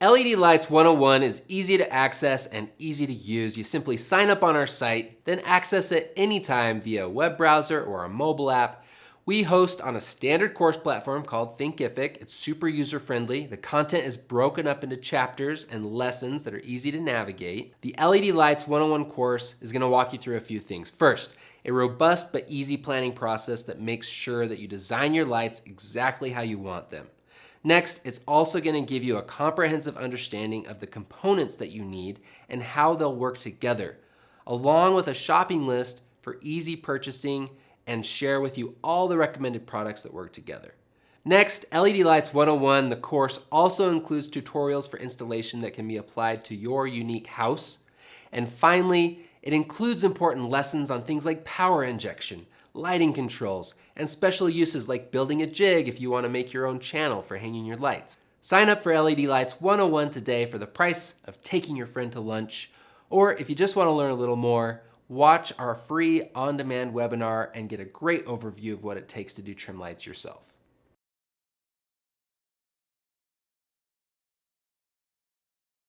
LED Lights 101 is easy to access and easy to use. You simply sign up on our site, then access it anytime via a web browser or a mobile app. We host on a standard course platform called Thinkific. It's super user-friendly. The content is broken up into chapters and lessons that are easy to navigate. The LED Lights 101 course is gonna walk you through a few things. First, a robust but easy planning process that makes sure that you design your lights exactly how you want them. Next, it's also gonna give you a comprehensive understanding of the components that you need and how they'll work together, along with a shopping list for easy purchasing and share with you all the recommended products that work together. Next, LED Lights 101, the course also includes tutorials for installation that can be applied to your unique house. And finally, it includes important lessons on things like power injection, lighting controls, and special uses like building a jig if you want to make your own channel for hanging your lights. Sign up for LED Lights 101 today for the price of taking your friend to lunch. Or if you just want to learn a little more, watch our free on-demand webinar and get a great overview of what it takes to do trim lights yourself.